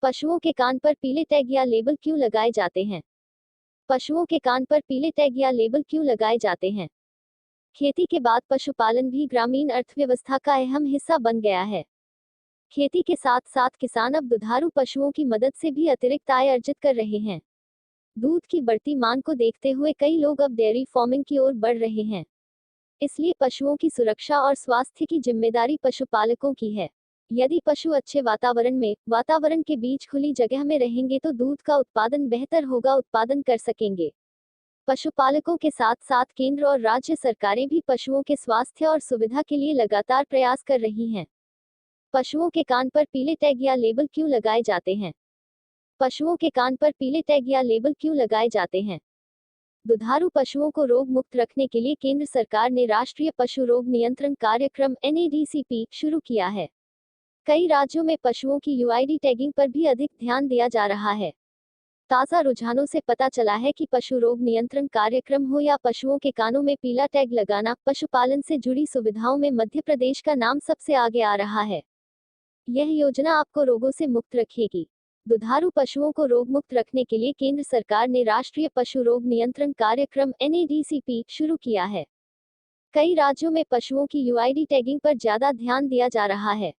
पशुओं के कान पर पीले टैग या लेबल क्यों लगाए जाते हैं? पशुओं के कान पर पीले टैग या लेबल क्यों लगाए जाते हैं? खेती के बाद पशुपालन भी ग्रामीण अर्थव्यवस्था का अहम हिस्सा बन गया है। खेती के साथ साथ किसान अब दुधारू पशुओं की मदद से भी अतिरिक्त आय अर्जित कर रहे हैं। दूध की बढ़ती मांग को देखते हुए कई लोग अब डेयरी फार्मिंग की ओर बढ़ रहे हैं। इसलिए पशुओं की सुरक्षा और स्वास्थ्य की जिम्मेदारी पशुपालकों की है। यदि पशु अच्छे वातावरण के बीच खुली जगह में रहेंगे तो दूध का उत्पादन बेहतर होगा, उत्पादन कर सकेंगे। पशुपालकों के साथ साथ केंद्र और राज्य सरकारें भी पशुओं के स्वास्थ्य और सुविधा के लिए लगातार प्रयास कर रही हैं। पशुओं के कान पर पीले टैग या लेबल क्यों लगाए जाते हैं? पशुओं के कान पर पीले टैग या लेबल क्यों लगाए जाते हैं? दुधारू पशुओं को रोग मुक्त रखने के लिए केंद्र सरकार ने राष्ट्रीय पशु रोग नियंत्रण कार्यक्रम NADCP शुरू किया है। कई राज्यों में पशुओं की यूआईडी टैगिंग पर भी अधिक ध्यान दिया जा रहा है। ताज़ा रुझानों से पता चला है कि पशु रोग नियंत्रण कार्यक्रम हो या पशुओं के कानों में पीला टैग लगाना, पशुपालन से जुड़ी सुविधाओं में मध्य प्रदेश का नाम सबसे आगे आ रहा है। यह योजना आपको रोगों से मुक्त रखेगी। दुधारू पशुओं को रोग मुक्त रखने के लिए केंद्र सरकार ने राष्ट्रीय पशु रोग नियंत्रण कार्यक्रम NADCP शुरू किया है। कई राज्यों में पशुओं की यूआईडी टैगिंग पर ज्यादा ध्यान दिया जा रहा है।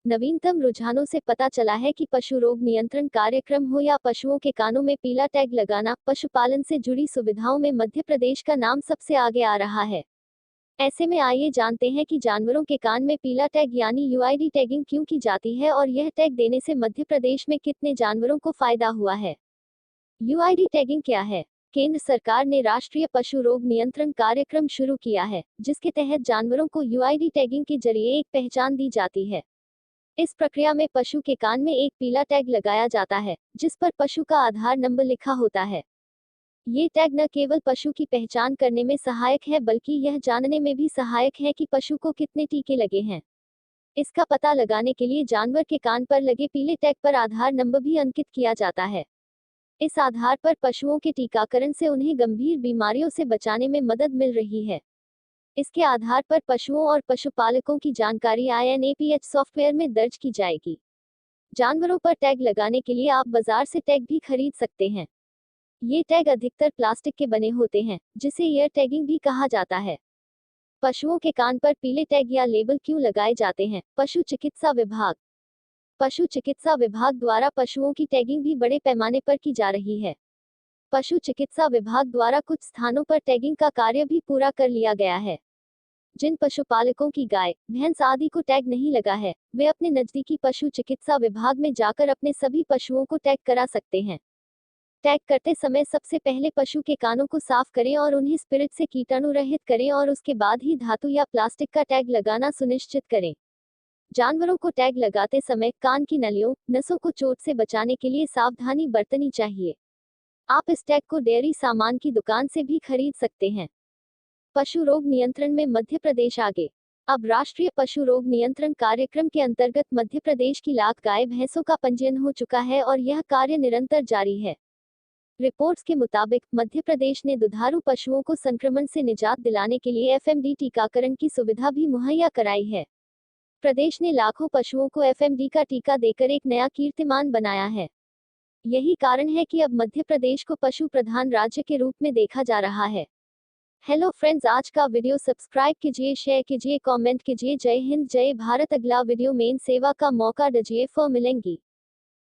नवीनतम रुझानों से पता चला है कि पशु रोग नियंत्रण कार्यक्रम हो या पशुओं के कानों में पीला टैग लगाना, पशुपालन से जुड़ी सुविधाओं में मध्य प्रदेश का नाम सबसे आगे आ रहा है। ऐसे में आइए जानते हैं कि जानवरों के कान में पीला टैग यानी यूआईडी टैगिंग क्यों की जाती है और यह टैग देने से मध्य प्रदेश में कितने जानवरों को फायदा हुआ है। यूआईडी टैगिंग क्या है? केंद्र सरकार ने राष्ट्रीय पशु रोग नियंत्रण कार्यक्रम शुरू किया है, जिसके तहत जानवरों को यूआईडी टैगिंग के जरिए एक पहचान दी जाती है। इस प्रक्रिया में पशु के कान में एक पीला टैग लगाया जाता है, जिस पर पशु का आधार नंबर लिखा होता है। ये टैग न केवल पशु की पहचान करने में सहायक है, बल्कि यह जानने में भी सहायक है कि पशु को कितने टीके लगे हैं। इसका पता लगाने के लिए जानवर के कान पर लगे पीले टैग पर आधार नंबर भी अंकित किया जाता है। इस आधार पर पशुओं के टीकाकरण से उन्हें गंभीर बीमारियों से बचाने में मदद मिल रही है। इसके आधार पर पशुओं और पशुपालकों की जानकारी INAPH सॉफ्टवेयर में दर्ज की जाएगी। जानवरों पर टैग लगाने के लिए आप बाजार से टैग भी खरीद सकते हैं। ये टैग अधिकतर प्लास्टिक के बने होते हैं, जिसे ईयर टैगिंग भी कहा जाता है। पशुओं के कान पर पीले टैग या लेबल क्यों लगाए जाते हैं? पशु चिकित्सा विभाग। पशु चिकित्सा विभाग द्वारा पशुओं की टैगिंग भी बड़े पैमाने पर की जा रही है। पशु चिकित्सा विभाग द्वारा कुछ स्थानों पर टैगिंग का कार्य भी पूरा कर लिया गया है। जिन पशुपालकों की गाय, भैंस आदि को टैग नहीं लगा है, वे अपने नजदीकी पशु चिकित्सा विभाग में जाकर अपने सभी पशुओं को टैग करा सकते हैं। टैग करते समय सबसे पहले पशु के कानों को साफ करें और उन्हें स्पिरिट से कीटाणु रहित करें और उसके बाद ही धातु या प्लास्टिक का टैग लगाना सुनिश्चित करें। जानवरों को टैग लगाते समय कान की नलियों, नसों को चोट से बचाने के लिए सावधानी बरतनी चाहिए। आप इस टैग को डेयरी सामान की दुकान से भी खरीद सकते हैं। पशु रोग नियंत्रण में मध्य प्रदेश आगे। अब राष्ट्रीय पशु रोग नियंत्रण कार्यक्रम के अंतर्गत मध्य प्रदेश की लाख गाय भैंसों का पंजीयन हो चुका है और यह कार्य निरंतर जारी है। रिपोर्ट्स के मुताबिक मध्य प्रदेश ने दुधारू पशुओं को संक्रमण से निजात दिलाने के लिए FMD टीकाकरण की सुविधा भी मुहैया कराई है। प्रदेश ने लाखों पशुओं को FMD का टीका देकर एक नया कीर्तिमान बनाया है। यही कारण है कि अब मध्य प्रदेश को पशु प्रधान राज्य के रूप में देखा जा रहा है। हेलो फ्रेंड्स, आज का वीडियो सब्सक्राइब कीजिए, शेयर कीजिए, कमेंट कीजिए। जय हिंद, जय भारत। अगला वीडियो मेन सेवा का मौका दीजिए, फिर मिलेंगी।